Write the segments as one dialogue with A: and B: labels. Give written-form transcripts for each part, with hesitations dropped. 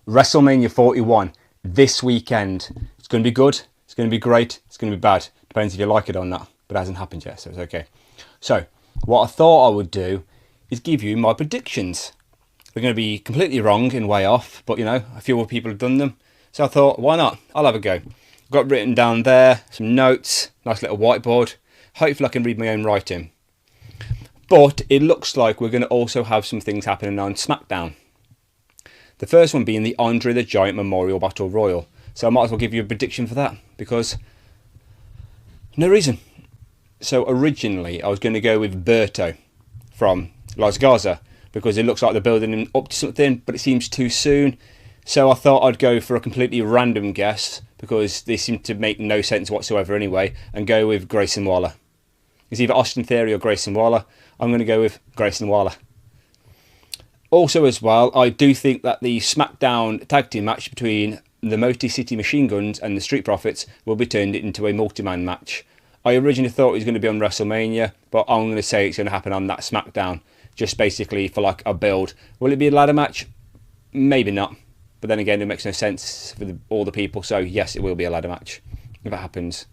A: WrestleMania 41 this weekend. It's going to be good. It's going to be great. It's going to be bad. Depends if you like it or not. But it hasn't happened yet, so it's okay. So, what I thought I would do is give you my predictions. They're going to be completely wrong and way off, but you know, a few other people have done them. So I thought, why not? I'll have a go. I've got written down there some notes, nice little whiteboard. Hopefully I can read my own writing. But it looks like we're going to also have some things happening on SmackDown. The first one being the Andre the Giant Memorial Battle Royal. So I might as well give you a prediction for that, because no reason. So originally I was going to go with Berto from Las Garza, because it looks like they're building him up to something, but it seems too soon. So I thought I'd go for a completely random guess, because they seem to make no sense whatsoever anyway, and go with Grayson Waller. It's either Austin Theory or Grayson Waller. I'm going to go with Grayson Waller. Also as well, I do think that the SmackDown tag team match between the Motor City Machine Guns and the Street Profits will be turned into a multi-man match. I originally thought it was going to be on WrestleMania, but I'm going to say it's going to happen on that SmackDown, just basically for like a build. Will it be a ladder match? Maybe not. But then again, it makes no sense for all the people, so yes, it will be a ladder match if it happens.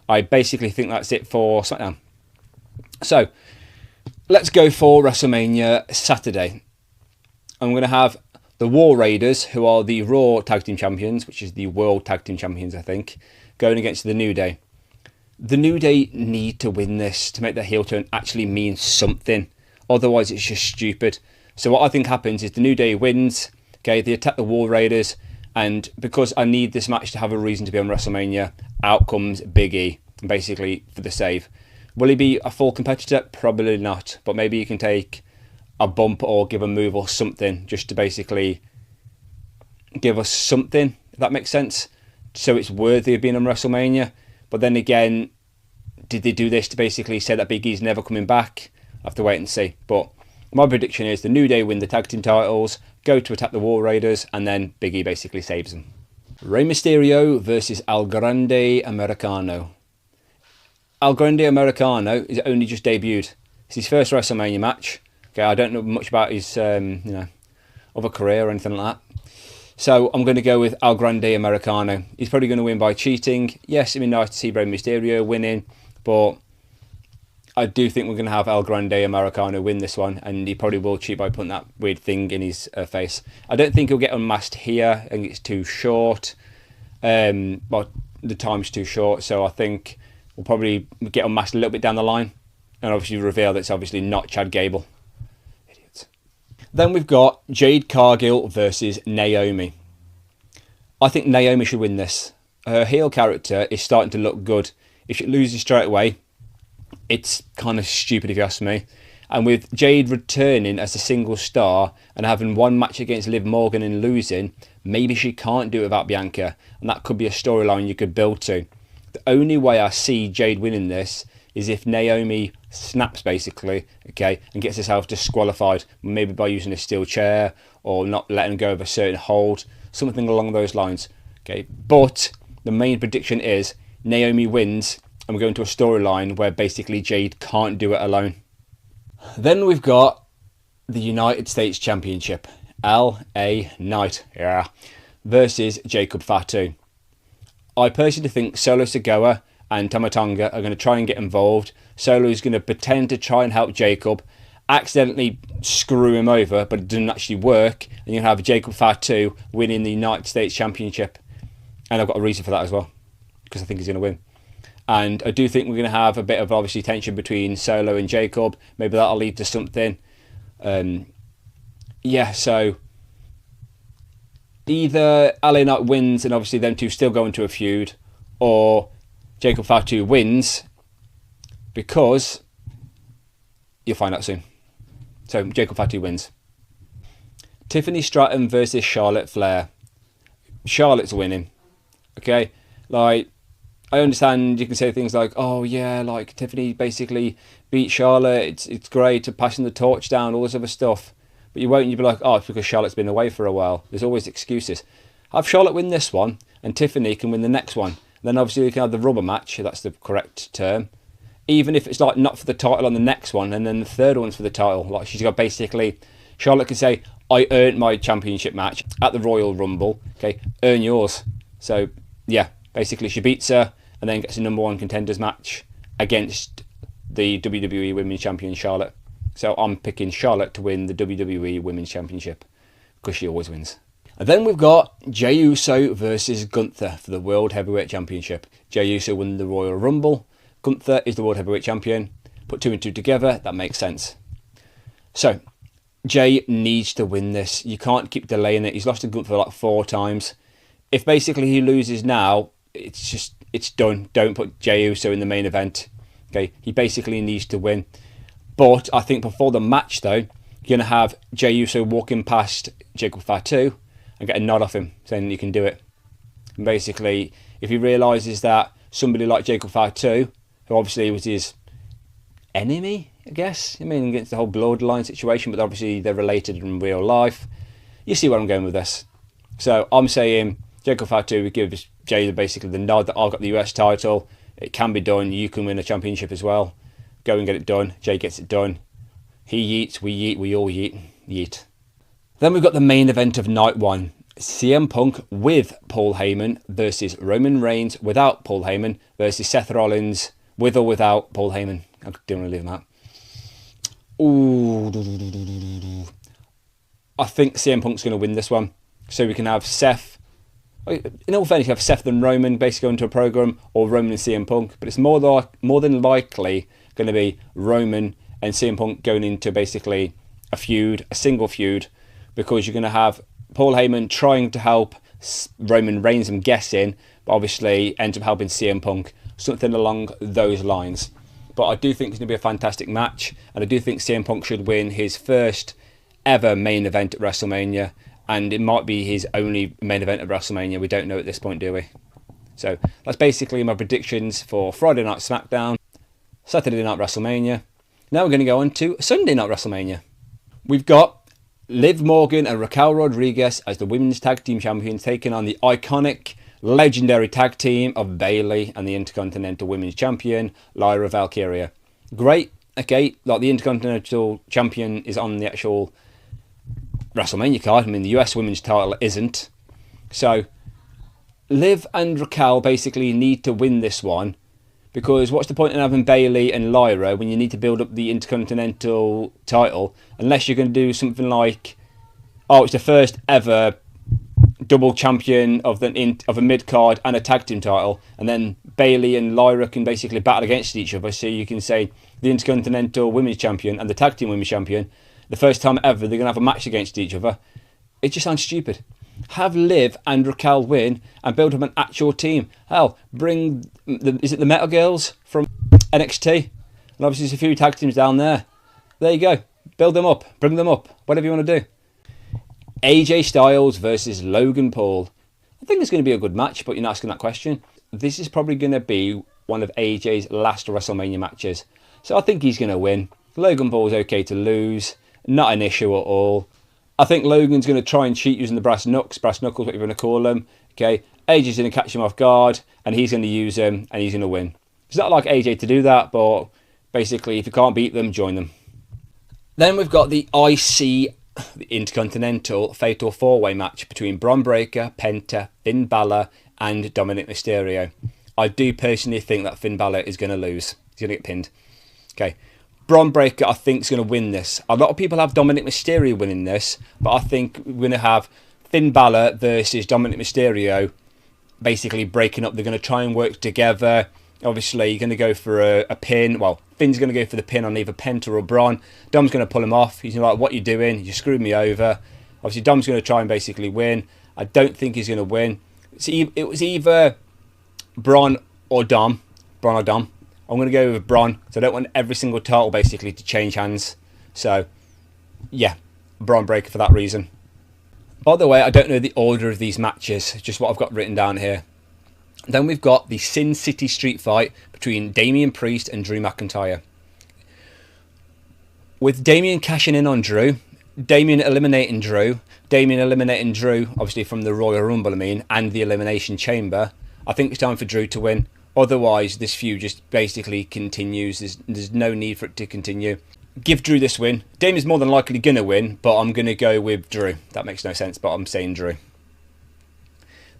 A: I basically think that's it for SmackDown. So, let's go for WrestleMania Saturday. I'm going to have the War Raiders, who are the Raw Tag Team Champions, which is the World Tag Team Champions, I think, going against the New Day. The New Day need to win this to make their heel turn actually mean something. Otherwise, it's just stupid. So what I think happens is the New Day wins. Okay, they attack the War Raiders, and because I need this match to have a reason to be on WrestleMania, out comes Big E, basically for the save. Will he be a full competitor? Probably not, but maybe he can take a bump or give a move or something, just to basically give us something, if that makes sense, so it's worthy of being on WrestleMania. But then again, did they do this to basically say that Big E's never coming back? I'll have to wait and see. But my prediction is the New Day win the tag team titles, go to attack the War Raiders, and then Big E basically saves them. Rey Mysterio versus El Grande Americano. El Grande Americano is only just debuted. It's his first WrestleMania match. Okay, I don't know much about his other career or anything like that. So I'm going to go with El Grande Americano. He's probably going to win by cheating. Yes, it'd be nice to see Rey Mysterio winning, but I do think we're going to have El Grande Americano win this one, and he probably will cheat by putting that weird thing in his face. I don't think he'll get unmasked here. I think it's too short. Well, the time's too short, so I think we'll probably get unmasked a little bit down the line, and obviously reveal that it's obviously not Chad Gable. Idiots. Then we've got Jade Cargill versus Naomi. I think Naomi should win this. Her heel character is starting to look good. If she loses straight away, it's kind of stupid if you ask me. And with Jade returning as a single star and having one match against Liv Morgan and losing, maybe she can't do it without Bianca. And that could be a storyline you could build to. The only way I see Jade winning this is if Naomi snaps basically, okay, and gets herself disqualified, maybe by using a steel chair or not letting go of a certain hold, something along those lines. Okay, but the main prediction is Naomi wins, and we're going to a storyline where basically Jade can't do it alone. Then we've got the United States Championship, LA Knight, yeah, versus Jacob Fatu. I personally think Solo Sikoa and Tama Tonga are going to try and get involved. Solo is going to pretend to try and help Jacob, accidentally screw him over, but it doesn't actually work, and you have Jacob Fatu winning the United States Championship. And I've got a reason for that as well, because I think he's going to win. And I do think we're going to have a bit of obviously tension between Solo and Jacob. Maybe that'll lead to something. Yeah, so either LA Knight wins and obviously them two still go into a feud, or Jacob Fatu wins, because you'll find out soon. So Jacob Fatu wins. Tiffany Stratton versus Charlotte Flair. Charlotte's winning. Okay, like, I understand you can say things like, oh yeah, like Tiffany basically beat Charlotte, it's great to passing the torch down, all this other stuff. But you won't, you'll be like, oh, it's because Charlotte's been away for a while. There's always excuses. Have Charlotte win this one, and Tiffany can win the next one. And then obviously you can have the rubber match, if that's the correct term. Even if it's like not for the title on the next one, and then the third one's for the title. Like she's got basically, Charlotte could say, I earned my championship match at the Royal Rumble. Okay, earn yours. So, yeah, basically she beats her and then gets a number one contenders match against the WWE Women's Champion Charlotte. So I'm picking Charlotte to win the WWE Women's Championship because she always wins. And then we've got Jey Uso versus Gunther for the World Heavyweight Championship. Jey Uso won the Royal Rumble. Gunther is the World Heavyweight Champion. Put two and two together, that makes sense. So, Jey needs to win this. You can't keep delaying it. He's lost to Gunther like 4 times. If basically he loses now, it's done. Don't put Jey Uso in the main event. Okay, he basically needs to win. But I think before the match though, you're going to have Jey Uso walking past Jacob Fatu and get a nod off him saying you can do it. And basically, if he realises that somebody like Jacob Fatu, who obviously was his enemy, I guess, I mean, against the whole bloodline situation, but obviously they're related in real life. You see where I'm going with this. So I'm saying Jacob Fatu gives Jey basically the nod that I've got the US title. It can be done. You can win a championship as well. Go and get it done. Jey gets it done. He yeets, we all yeet. Then we've got the main event of night one. CM Punk with Paul Heyman versus Roman Reigns without Paul Heyman versus Seth Rollins with or without Paul Heyman. I didn't want to leave him out. Ooh. I think CM Punk's going to win this one. So we can have Seth. In all fairness, you have Seth and Roman basically going to a program, or Roman and CM Punk. But it's more than likely going to be Roman and CM Punk going into basically a feud, a single feud, because you're going to have Paul Heyman trying to help Roman Reigns, I'm guessing, but obviously ends up helping CM Punk, something along those lines. But I do think it's going to be a fantastic match, and I do think CM Punk should win his first ever main event at WrestleMania, and it might be his only main event at WrestleMania. We don't know at this point, do we? So that's basically my predictions for Friday Night SmackDown, Saturday Night WrestleMania. Now we're going to go on to Sunday Night WrestleMania. We've got Liv Morgan and Raquel Rodriguez as the Women's Tag Team Champions taking on the iconic, legendary tag team of Bayley and the Intercontinental Women's Champion, Lyra Valkyria. Great, okay, like the Intercontinental Champion is on the actual WrestleMania card. I mean, the US Women's title isn't. So, Liv and Raquel basically need to win this one, because what's the point in having Bayley and Lyra when you need to build up the Intercontinental title, unless you're going to do something like, oh, it's the first ever double champion of a mid-card and a tag team title, and then Bayley and Lyra can basically battle against each other, so you can say the Intercontinental Women's Champion and the Tag Team Women's Champion, the first time ever they're going to have a match against each other. It just sounds stupid. Have Liv and Raquel win and build up an actual team. Hell, bring is it the Metal Girls from NXT? And obviously there's a few tag teams down there. There you go. Build them up. Bring them up. Whatever you want to do. AJ Styles versus Logan Paul. I think it's going to be a good match, but you're not asking that question. This is probably going to be one of AJ's last WrestleMania matches. So I think he's going to win. Logan Paul's okay to lose. Not an issue at all. I think Logan's going to try and cheat using the brass knuckles, what you're going to call them. Okay, AJ's going to catch him off guard, and he's going to use them, and he's going to win. It's not like AJ to do that, but basically, if you can't beat them, join them. Then we've got the IC, the Intercontinental Fatal 4-Way match between Bron Breakker, Penta, Finn Balor, and Dominic Mysterio. I do personally think that Finn Balor is going to lose. He's going to get pinned. Okay. Bron Breakker, I think, is going to win this. A lot of people have Dominic Mysterio winning this, but I think we're going to have Finn Balor versus Dominic Mysterio basically breaking up. They're going to try and work together. Obviously, you're going to go for a pin. Well, Finn's going to go for the pin on either Penta or Bron. Dom's going to pull him off. He's like, what are you doing? You screwed me over. Obviously, Dom's going to try and basically win. I don't think he's going to win. It was either Bron or Dom. Bron or Dom. I'm going to go with Bron, so I don't want every single title basically to change hands. So, yeah, Bron Breakker for that reason. By the way, I don't know the order of these matches, just what I've got written down here. Then we've got the Sin City Street Fight between Damian Priest and Drew McIntyre. With Damian cashing in on Drew, Damian eliminating Drew, obviously from the Royal Rumble, and the Elimination Chamber, I think it's time for Drew to win. Otherwise, this feud just basically continues. There's no need for it to continue. give Drew this win. Damien's more than likely going to win, but I'm going to go with Drew. That makes no sense, but I'm saying Drew.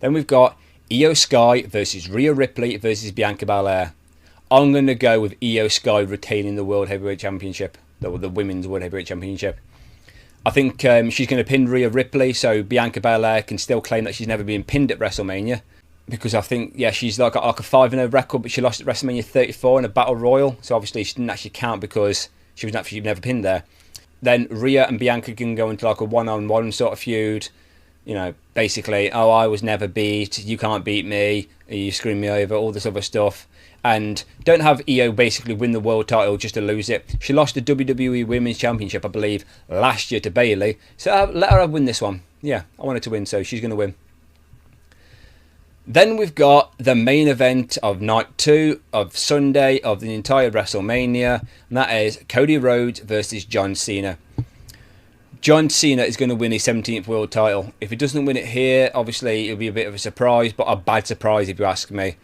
A: Then we've got Io Sky versus Rhea Ripley versus Bianca Belair. I'm going to go with Io Sky retaining the World Heavyweight Championship, the Women's World Heavyweight Championship. I think she's going to pin Rhea Ripley, so Bianca Belair can still claim that she's never been pinned at WrestleMania. Because I think, yeah, she's got like a 5-0 record, but she lost at WrestleMania 34 in a Battle Royal. So obviously she didn't actually count because she was actually never pinned there. Then Rhea and Bianca can go into like a one-on-one sort of feud. You know, basically, oh, I was never beat, you can't beat me, you screwed me over, all this other stuff. And don't have Io basically win the world title just to lose it. She lost the WWE Women's Championship, I believe, last year to Bayley. So let her win this one. Yeah, I want her to win, so she's going to win. Then we've got the main event of night 2 of Sunday of the entire WrestleMania, and that is Cody Rhodes versus John Cena. John Cena is going to win his 17th world title. If he doesn't win it here, obviously it'll be a bit of a surprise, but a bad surprise if you ask me.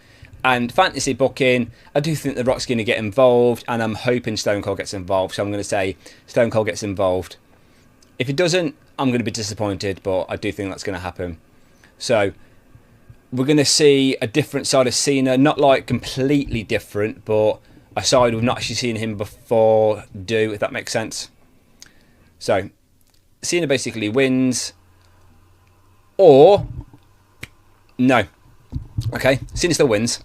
A: And fantasy booking, I do think The Rock's going to get involved, and I'm hoping Stone Cold gets involved, so I'm going to say Stone Cold gets involved. If he doesn't, I'm going to be disappointed, but I do think that's going to happen. So we're going to see a different side of Cena, not like completely different, but a side we've not actually seen him before do, if that makes sense. So Cena basically wins, or no. Okay, Cena still wins,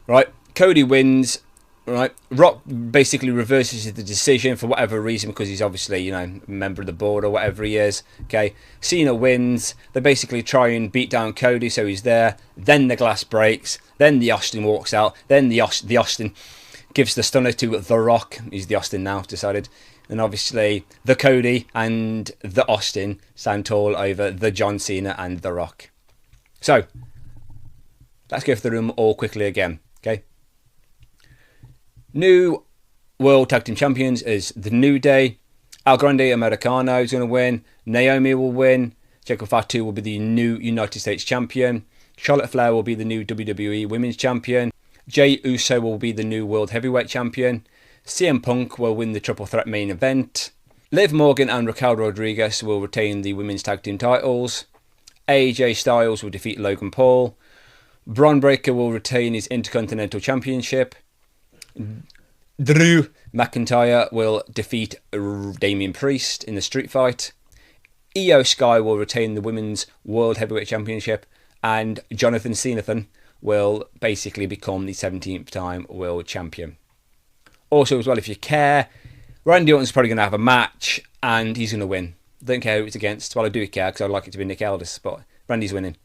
A: right? Cody wins, right? Rock basically reverses the decision for whatever reason, because he's obviously, you know, a member of the board or whatever he is. Okay, Cena wins. They basically try and beat down Cody, so he's there. Then the glass breaks. Then the Austin walks out. Then the Austin gives the stunner to The Rock. He's the Austin now, decided. And obviously the Cody and the Austin stand tall over the John Cena and The Rock. So let's go through them all quickly again. Okay. New World Tag Team Champions is The New Day. Al Grande Americano is going to win. Naomi will win. Jericho Fatu will be the new United States Champion. Charlotte Flair will be the new WWE Women's Champion. Jey Uso will be the new World Heavyweight Champion. CM Punk will win the Triple Threat main event. Liv Morgan and Raquel Rodriguez will retain the Women's Tag Team titles. AJ Styles will defeat Logan Paul. Braun Breaker will retain his Intercontinental Championship. Drew McIntyre will defeat Damian Priest in the street fight. Io Sky will retain the Women's World Heavyweight Championship. And Jonathan Cena will basically become the 17th time World Champion. Also, as well, if you care, Randy Orton's probably going to have a match and he's going to win. Don't care who it's against. Well, I do care because I'd like it to be Nick Aldis, but Randy's winning.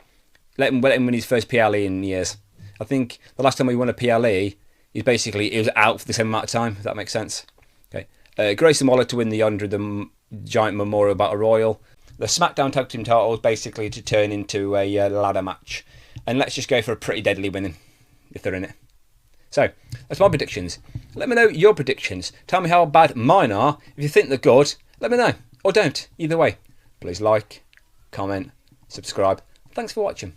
A: Let him win his first PLE in years. I think the last time he won a PLE, he was out for the same amount of time, if that makes sense. Okay. Grayson Waller to win the Andre the Giant Memorial Battle Royal. The SmackDown Tag Team titles basically to turn into a ladder match. And let's just go for a Pretty Deadly winning, if they're in it. So, that's my predictions. Let me know your predictions. Tell me how bad mine are. If you think they're good, let me know. Or don't. Either way. Please like, comment, subscribe. Thanks for watching.